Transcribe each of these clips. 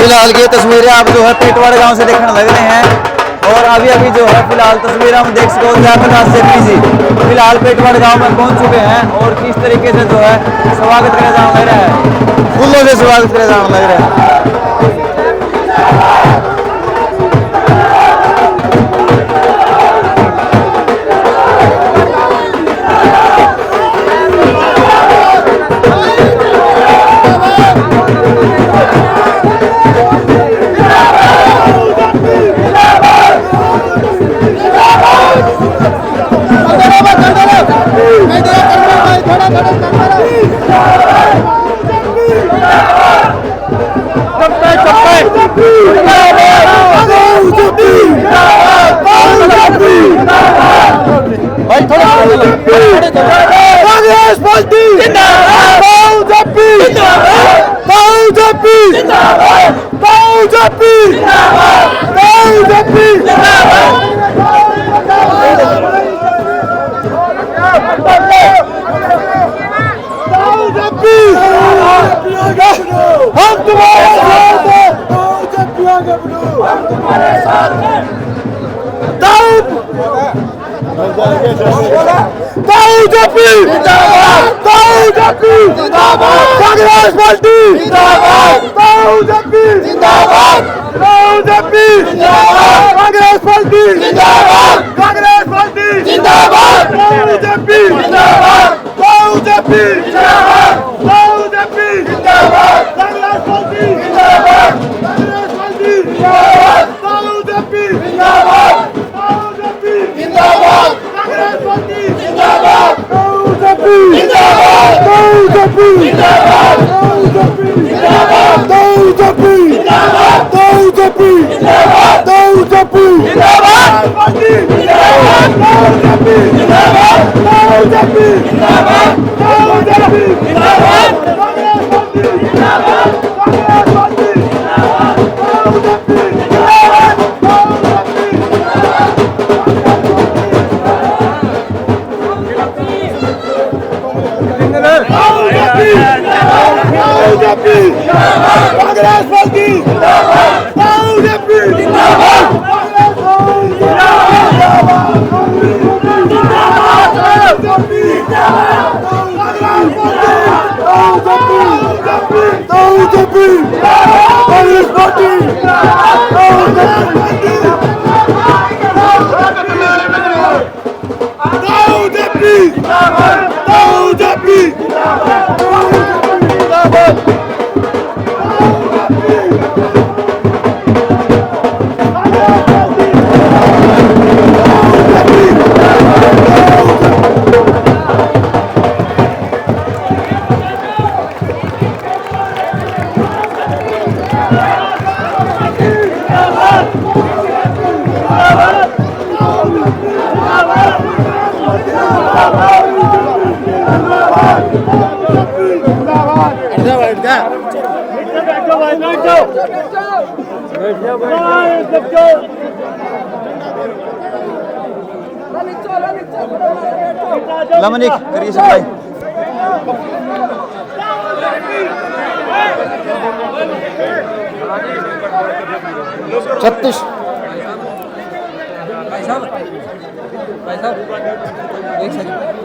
फिलहाल की तस्वीरें आप जो है पेटवाड़ गांव से देखने लग रहे हैं और अभी अभी जो है फिलहाल तस्वीर हम देख सको जयप्रकाश जेपी जी फिलहाल पेटवाड़ गांव में पहुंच चुके हैं और किस तरीके से जो है स्वागत किया जाने लग रहा है, फूलों से स्वागत किया जाने लग रहा है। भाई थोड़ा कांग्रेस पार्टी जिंदाबाद, बीजेपी जिंदाबाद, बीजेपी जिंदाबाद, बीजेपी जिंदाबाद, बीजेपी जिंदाबाद। हम तुम्हारे साथ हैं, हम तुम्हारे साथ हैं। बीजेपी जिंदाबाद, बीजेपी जिंदाबाद, कांग्रेस पार्टी जिंदाबाद, बीजेपी जिंदाबाद, बीजेपी जिंदाबाद, कांग्रेस पार्टी जिंदाबाद, कांग्रेस पार्टी जिंदाबाद, बीजेपी जिंदाबाद, बीजेपी जिंदाबाद, बीजेपी जिंदाबाद, कांग्रेस पार्टी जिंदाबाद, कांग्रेस पार्टी जिंदाबाद, बीजेपी जिंदाबाद, बीजेपी जिंदाबाद, कांग्रेस पार्टी जिंदाबाद, बीजेपी जिंदाबाद, बीजेपी जिंदाबाद, बीजेपी जिंदाबाद, बीजेपी जिंदाबाद, बीजेपी जिंदाबाद, बीजेपी जिंदाबाद, पार्टी जिंदाबाद, बीजेपी जिंदाबाद, बीजेपी जिंदाबाद, बीजेपी जिंदाबाद, कांग्रेस पार्टी जिंदाबाद, कांग्रेस पार्टी जिंदाबाद, बीजेपी जिंदाबाद, बीजेपी कांग्रेस पार्टी जिंदाबाद, बीजेपी जिंदाबाद, कांग्रेस पार्टी लमनिक करिए सप्लाई 36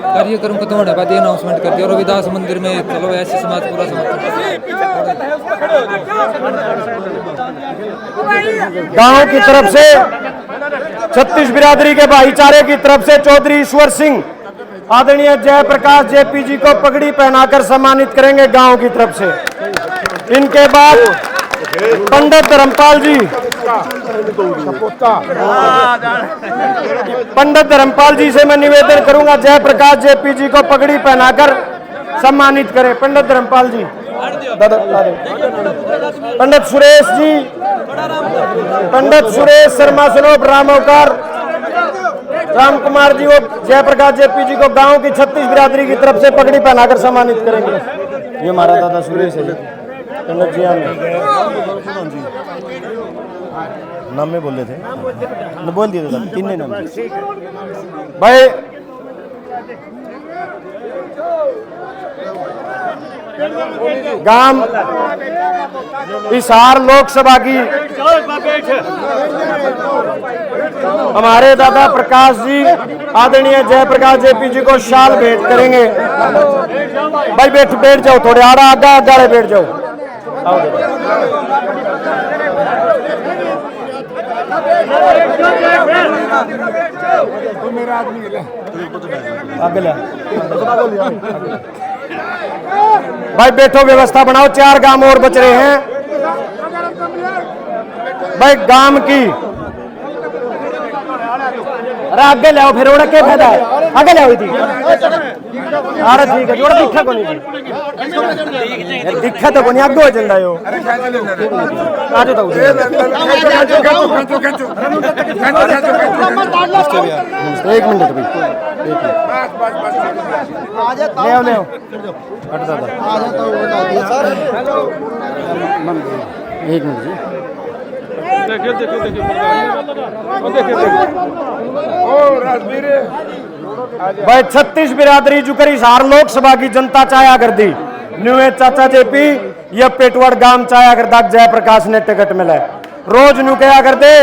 कार्यक्रम खत्म होने बाद अनाउंसमेंट कर दिया और रविदास मंदिर में चलो ऐसे समाज पूरा गांव की तरफ से 36 बिरादरी के भाईचारे की तरफ से चौधरी ईश्वर सिंह आदरणीय जयप्रकाश जेपी जी को पगड़ी पहनाकर सम्मानित करेंगे गांव की तरफ से। इनके बाद पंडित धर्मपाल जी से मैं निवेदन करूंगा जयप्रकाश जेपी जी को पगड़ी पहनाकर सम्मानित करें। पंडित धर्मपाल जी, पंडित सुरेश जी, पंडित सुरेश शर्मा सनोप रामोकार राम कुमार जी को जयप्रकाश जेपी जी को गांव की 36 बिरादरी की तरफ से पगड़ी पहनाकर सम्मानित करेंगे। ये हमारा दादा सुरेश है पंडित जी नाम में बोले थे, बोल दिए थे तीन नाम भाई। गांव हिसार लोकसभा की हमारे दादा प्रकाश जी आदरणीय जयप्रकाश जेपी जी को शाल भेंट करेंगे। भाई बैठ जाओ, थोड़े आड़ा आगा आगा बैठ जाओ। भाई बैठो, व्यवस्था बनाओ, 4 गांव और बच रहे हैं। भाई गांव की अरे आगे लाओ, फिर उड़ा के फायदा है, आगे लाओ थी। अरे ठीक है, जोड़ा दिखा को नहीं, दिखा तो को नहीं, आगे हो चल यो आ जाओ। एक मिनट भाई, ले आओ ले आओ, हट दादा एक मिनट जी। भाई 36 बिरादरी जुकर हिसार लोकसभा की जनता चाया कर दी। न्यू चाचा जेपी ये पेटवाड़ गांव चाया कर दा जयप्रकाश ने टिकट मिला। रोज न्यू कया कर दे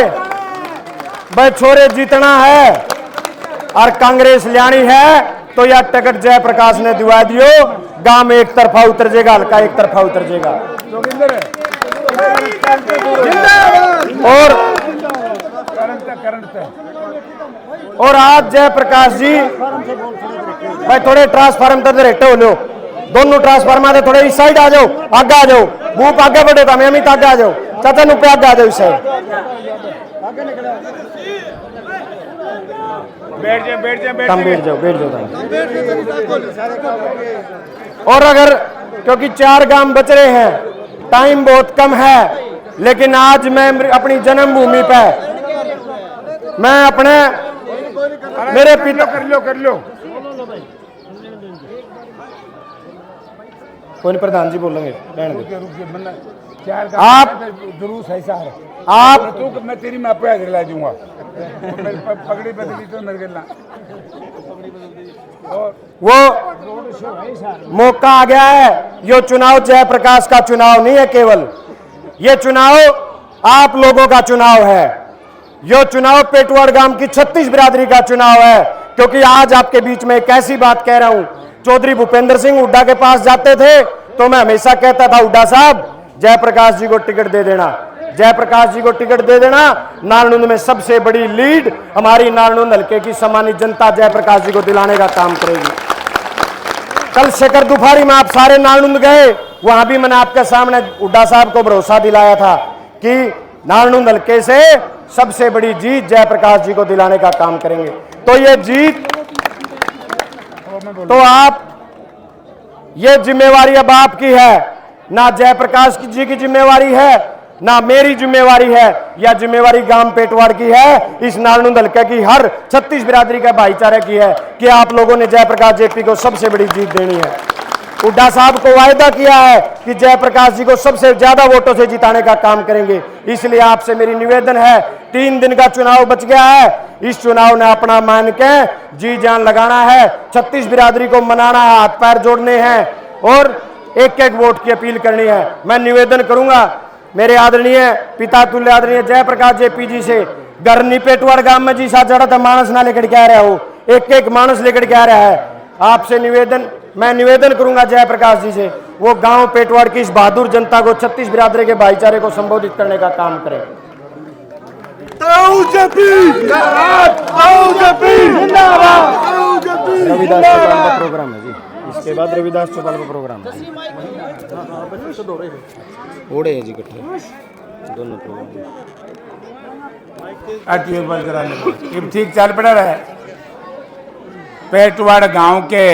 भाई छोरे जीतना है और कांग्रेस लियानी है तो यह टिकट जयप्रकाश ने दिवा दियो। गांव में एक तरफा उतर जाएगा, हल्का एक तरफा उतर जाएगा। और आज जयप्रकाश जी भाई थोड़े ट्रांसफार्म तक रेटे हो लो, दोनों ट्रांसफार्मर थोड़े इस साइड आ जाओ, आगे आ जाओ, भूप आगे बढ़े था, मैं अमित आगे आ जाओ, चाचा नुपे आगे आ जाओ इस साइड। बैठ जाओ। और अगर क्योंकि 4 गांव बच रहे हैं, टाइम बहुत कम है, लेकिन आज मैं अपनी जन्मभूमि पे मैं अपने मेरे पिता कर लो कौन प्रधान जी बोलेंगे आप जुलूस है सार आप तो मैं तेरी मैं पे ला दूंगा पगड़ी बदली तो मेरे गिरना वो मौका आ गया है। ये चुनाव जयप्रकाश का चुनाव नहीं है, केवल ये चुनाव आप लोगों का चुनाव है। यह चुनाव पेटवाड़ गांव की 36 बिरादरी का चुनाव है। क्योंकि आज आपके बीच में एक ऐसी बात कह रहा हूं, चौधरी भूपेंद्र सिंह हुड्डा के पास जाते थे तो मैं हमेशा कहता था हुड्डा साहब जयप्रकाश जी को टिकट दे देना, जयप्रकाश जी को टिकट दे देना। नालनुंद में सबसे बड़ी लीड हमारी नालनुंद हल्के की सम्मानित जनता जयप्रकाश जी को दिलाने का काम करेगी। कल शेखर दुफारी में आप सारे नालनुंद गए, वहां भी मैंने आपके सामने हुड्डा साहब को भरोसा दिलाया था कि नालनुंद हल्के से सबसे बड़ी जीत जयप्रकाश जी को दिलाने का काम करेंगे। तो ये जीत तो आप ये जिम्मेवारी अब आपकी है, ना जयप्रकाश जी की जिम्मेवारी है ना मेरी जिम्मेवारी है, यह जिम्मेवारी गांव पेटवाड़ की है, इस नालनुंद हल्के की हर 36 बिरादरी का भाईचारे की है कि आप लोगों ने जयप्रकाश जेपी को सबसे बड़ी जीत देनी है। हुड्डा साहब को वायदा किया है कि जयप्रकाश जी को सबसे ज्यादा वोटों से जिताने का काम करेंगे। इसलिए आपसे मेरी निवेदन है, 3 दिन का चुनाव बच गया है, इस चुनाव ने अपना मान के जी जान लगाना है, 36 बिरादरी को मनाना है, हाथ पैर जोड़ने हैं और एक एक वोट की अपील करनी है। मैं निवेदन करूंगा मेरे आदरणीय पिता तुल्य आदरणीय जयप्रकाश जेपी जी से, घर नहीं पेटवाड़ गांव में जी साथ जड़ा था मानस ना लेकर के आ रहा हो, एक एक मानस लेकर के आ रहा है। आपसे निवेदन मैं निवेदन करूंगा जयप्रकाश जी से, वो गांव पेटवाड़ की इस बहादुर जनता को 36 बिरादरी के भाईचारे को संबोधित करने का काम करें। रविदास चौपाल का प्रोग्राम है जी, इसके बाद रविदास चौपाल का प्रोग्राम है ओड़े है जी इकट्ठे दोनों प्रोग्राम ठीक चल पड़ा रहा है। पेटवाड़ गांव के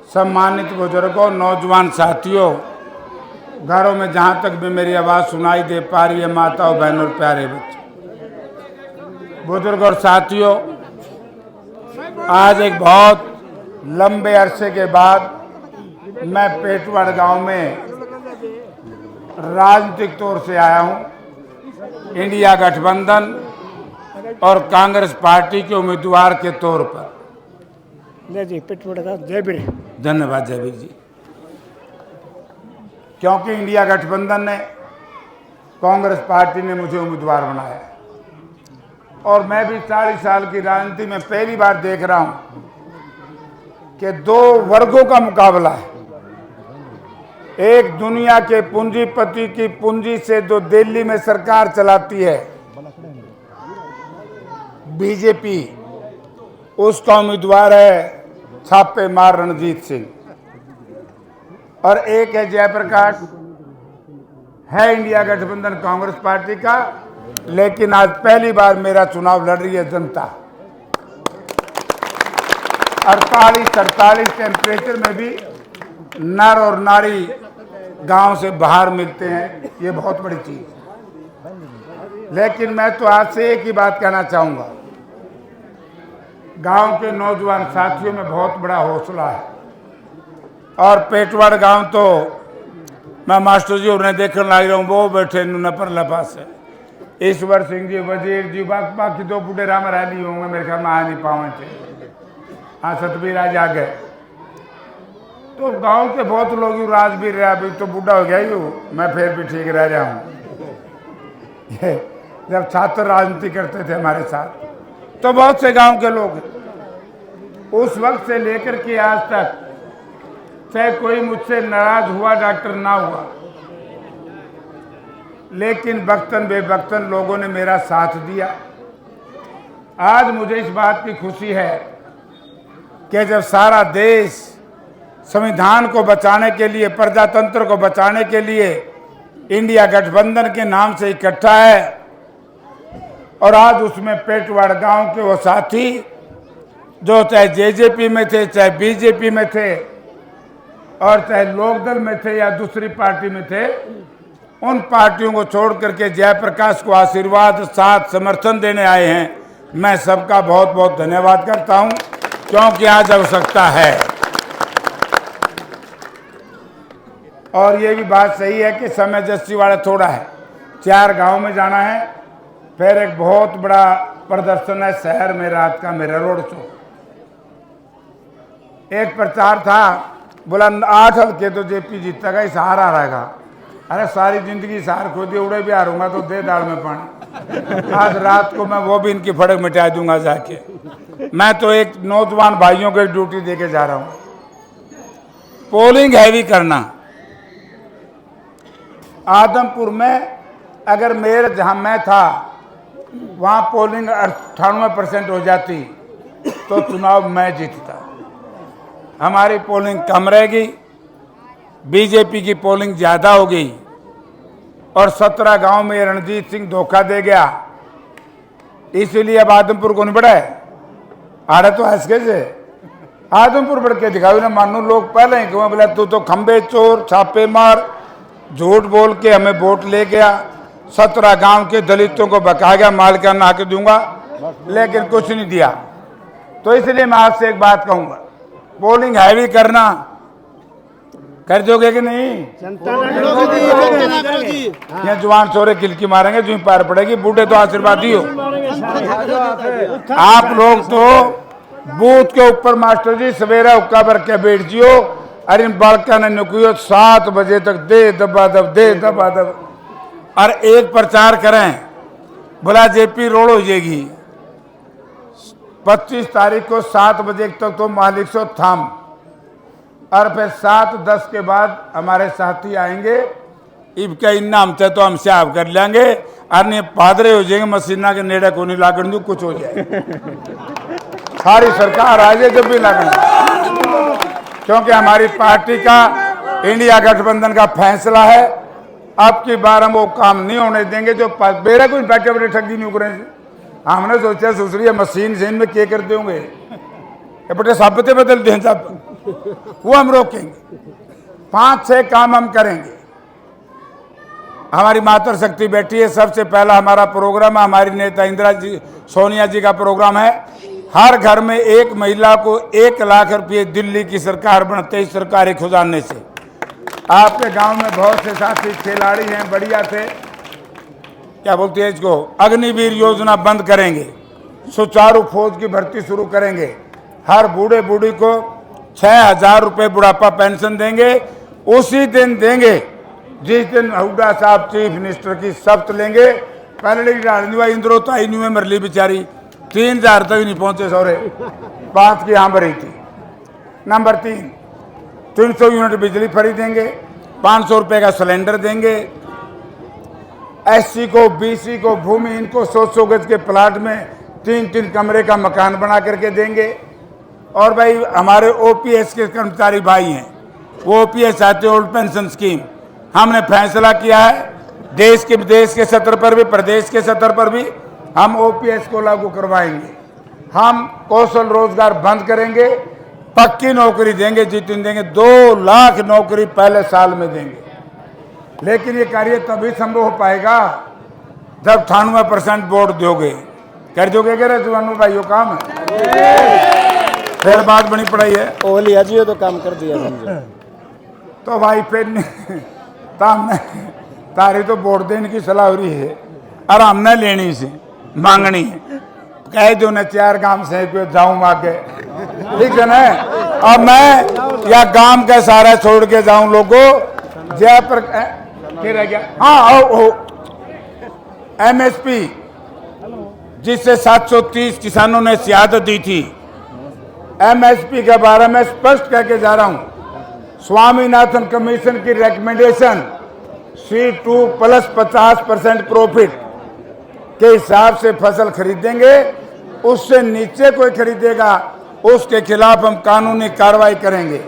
सम्मानित बुजुर्गों, नौजवान साथियों, घरों में जहां तक भी मेरी आवाज़ सुनाई दे पा रही है, माताओं बहनों प्यारे बच्चे, बुजुर्ग और साथियों, आज एक बहुत लंबे अरसे के बाद मैं पेटवाड़ गांव में राजनीतिक तौर से आया हूं, इंडिया गठबंधन और कांग्रेस पार्टी के उम्मीदवार के तौर पर। जी पेटवाड़ का जय बीर, धन्यवाद जय बीर जी। क्योंकि इंडिया गठबंधन ने, कांग्रेस पार्टी ने मुझे उम्मीदवार बनाया और मैं भी 40 साल की राजनीति में पहली बार देख रहा हूं कि दो वर्गों का मुकाबला है। एक दुनिया के पूंजीपति की पूंजी से जो दिल्ली में सरकार चलाती है बीजेपी, उसका उम्मीदवार है छापेमार रणजीत सिंह, और एक है जयप्रकाश, है इंडिया गठबंधन कांग्रेस पार्टी का, लेकिन आज पहली बार मेरा चुनाव लड़ रही है जनता। 48-48 टेम्परेचर में भी नर और नारी गांव से बाहर मिलते हैं, ये बहुत बड़ी चीज है। लेकिन मैं तो आज से एक ही बात कहना चाहूंगा, गांव के नौजवान साथियों में बहुत बड़ा हौसला है। और पेटवाड़ गांव तो मैं मास्टर जी उन्हें देखने लग रहा हूँ, वो बैठे नपर लपा से ईश्वर सिंह जी, वजीर जी, बाकी दो बूढ़े राम रैली होंगे मेरे ख्याल में, आ नहीं पावे थे। हाँ, सतबीर आज आ गए। तो गांव के बहुत लोग राजवीर रहा, अभी तो बूढ़ा हो गया ही हूँ, मैं फिर भी ठीक रह रहा हूँ। जब छात्र राजनीति करते थे हमारे साथ, तो बहुत से गांव के लोग उस वक्त से लेकर के आज तक, चाहे कोई मुझसे नाराज हुआ डॉक्टर ना हुआ, लेकिन वक्तन बेवक्तन लोगों ने मेरा साथ दिया। आज मुझे इस बात की खुशी है कि जब सारा देश संविधान को बचाने के लिए, प्रजातंत्र को बचाने के लिए इंडिया गठबंधन के नाम से इकट्ठा है, और आज उसमें पेटवाड़ गांव के वो साथी जो चाहे जेजेपी में थे, चाहे बीजेपी में थे, और चाहे लोकदल में थे या दूसरी पार्टी में थे, उन पार्टियों को छोड़ करके जयप्रकाश को आशीर्वाद, साथ, समर्थन देने आए हैं। मैं सबका बहुत बहुत धन्यवाद करता हूं, क्योंकि आज आवश्यकता है। और ये भी बात सही है कि समय जस्सी वाला थोड़ा है, 4 गांव में जाना है, फिर एक बहुत बड़ा प्रदर्शन है शहर में रात का, मेरा रोड शो। एक प्रचार था, बोला 8 हल्के तो जेपी जीतेगा, ही सहारा रहेगा। अरे सारी जिंदगी सहार खो दी, उड़े भी हारूंगा तो दे दाल में पानी। आज रात को मैं वो भी इनकी फड़क मिटा दूंगा जाके। मैं तो एक नौजवान भाइयों को एक ड्यूटी देके जा रहा हूं, पोलिंग हैवी करना। आदमपुर में अगर मेरे जहां मैं था वहां पोलिंग 98% हो जाती तो चुनाव मैं जीतता। हमारी पोलिंग कम रहेगी, बीजेपी की पोलिंग ज्यादा हो गई, और 17 गांव में रणजीत सिंह धोखा दे गया, इसीलिए अब आदमपुर को नहीं बढ़ाए। आड़े तो हंसके से आदमपुर बढ़ के दिखाओ ना, मानो लोग पहले ही क्यों बोला तू तो खंबे चोर, छापे मार, झूठ बोल के हमें वोट ले गया, 17 गांव के दलितों को बका गया, मालिकाना आके दूंगा, लेकिन कुछ नहीं दिया। तो इसलिए मैं आपसे एक बात कहूंगा, पोलिंग हैवी करना, कर दोगे कि नहीं? यहाँ जवान छोरे किलकी मारेंगे, जो पार पड़ेगी, बूढ़े तो आशीर्वाद ही हो। आप लोग तो बूथ के ऊपर मास्टर जी सवेरा हुक्का भर के बैठ जियो, अरे बालका ने नुकियो 7 बजे तक दे दबा दब, दे दबा दब, और एक प्रचार करें, बोला जेपी रोड हो जाएगी 25 तारीख को 7 बजे तक तो मालिक सो थाम, और फिर 7-10 के बाद हमारे साथी आएंगे, इबका इन्ना हमसे तो हमसे आप कर लेंगे, अन्य पादरे हो जाएंगे, मसीना के नेड़े को नहीं लागण दू, कुछ हो जाए, सारी सरकार आ जाए जब भी लागण, क्योंकि हमारी पार्टी का, इंडिया गठबंधन का फैसला है, अब की बार हम वो काम नहीं होने देंगे जो बेरा कोई बैठे बैठे ठगी नहीं उकरे। हमने सोचा दूसरी मशीन से इनमें क्या कर देंगे, बेटे साबते बदल दें सब, वो हम रोकेंगे। 5-6 काम हम करेंगे। हमारी मातृ शक्ति बैठी है, सबसे पहला हमारा प्रोग्राम है, हमारी नेता इंदिरा जी, सोनिया जी का प्रोग्राम है, हर घर में एक महिला को 1 लाख रुपये दिल्ली की सरकार बनते ही सरकारी खुजाने से। आपके गांव में बहुत से साथी खिलाड़ी हैं, बढ़िया थे, क्या बोलते हैं इसको, अग्निवीर योजना बंद करेंगे, सुचारू फौज की भर्ती शुरू करेंगे, हर बूढ़े बूढ़ी को 6,000 रुपये बुढ़ापा पेंशन देंगे, उसी दिन देंगे जिस दिन हुड्डा साहब चीफ मिनिस्टर की शपथ लेंगे, पहले डालनी इंद्रो तो आई नहीं है मरली बेचारी, 3000 तक नहीं पहुंचे सौरे, 5 की यहाँ भरी थी। नंबर 3, 300 यूनिट बिजली फ्री देंगे, 500 रुपये का सिलेंडर देंगे, एससी को, बीसी को, भूमि इनको 100 गज के प्लाट में 3-3 कमरे का मकान बना करके देंगे। और भाई हमारे ओपीएस के कर्मचारी भाई हैं, वो ओपीएस आते ओल्ड पेंशन स्कीम, हमने फैसला किया है देश के स्तर पर भी, प्रदेश के स्तर पर भी हम ओपीएस को लागू करवाएंगे। हम कौशल रोजगार बंद करेंगे, पक्की नौकरी देंगे, जितनी देंगे 2 लाख नौकरी पहले साल में देंगे। लेकिन ये कार्य तभी संभव हो पाएगा जब 98% वोट दोगे। कर दोगे क्या जुआनों भाइयों? काम है, फिर बात बनी पड़ाई है। ओ लिया जी, तो काम कर दिया समझो। तो भाई फिर तारी तो वोट देने की सलाह हो रही है और हमने लेनी से मांगनी है, कह दो न 4 गांव से कोई जाऊं आगे, ठीक है ना। अब मैं या गांव का सारा छोड़ के जाऊं लोगों, जयपुर क्या रह गया? हाँ ओ एमएसपी जिससे 730 किसानों ने शहादत दी थी, एमएसपी के बारे में स्पष्ट कह के जा रहा हूं, स्वामीनाथन कमीशन की रिकमेंडेशन C2 प्लस 50% प्रॉफिट के हिसाब से फसल खरीदेंगे, उससे नीचे कोई खरीदेगा उसके खिलाफ हम कानूनी कार्रवाई करेंगे।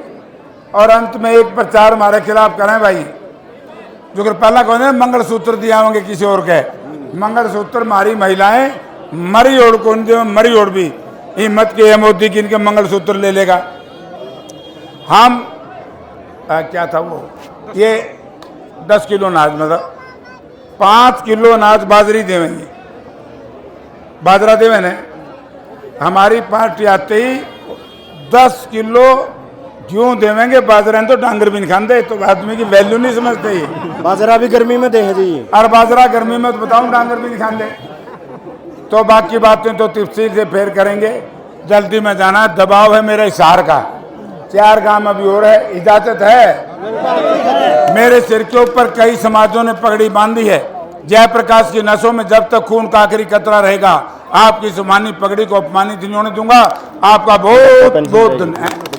और अंत में एक प्रचार हमारे खिलाफ करें भाई, जो कि पहला कौन है, मंगलसूत्र दिया होंगे किसी और के, मंगलसूत्र हमारी महिलाएं मरी ओढ़ को मरी ओढ़ भी हिम्मत की है मोदी की इनके मंगलसूत्र ले लेगा। हम क्या था वो, ये 10 किलो अनाज मतलब 5 किलो अनाज बाजरी देवेंगे, बाजरा देवे ने। हमारी पार्टी आते ही 10 किलो क्यों देवेंगे, बाजरा तो डांगर भी नहीं खाते, तो आदमी की वैल्यू नहीं समझते ही। बाजरा भी गर्मी में दे जी, और बाजरा गर्मी में तो बताऊं डांगर भी नहीं खाते। तो बाकी बातें तो तफसील से फिर करेंगे, जल्दी में जाना, दबाव है मेरे हिसार का, 4 गांव अभी हो रहे, इजाजत है। मेरे सिर के ऊपर कई समाजों ने पगड़ी बांधी है, जयप्रकाश की नसों में जब तक खून का आखिरी कतरा रहेगा आपकी सुमानी पगड़ी को अपमानित नहीं होने दूंगा। आपका बहुत बहुत धन्यवाद।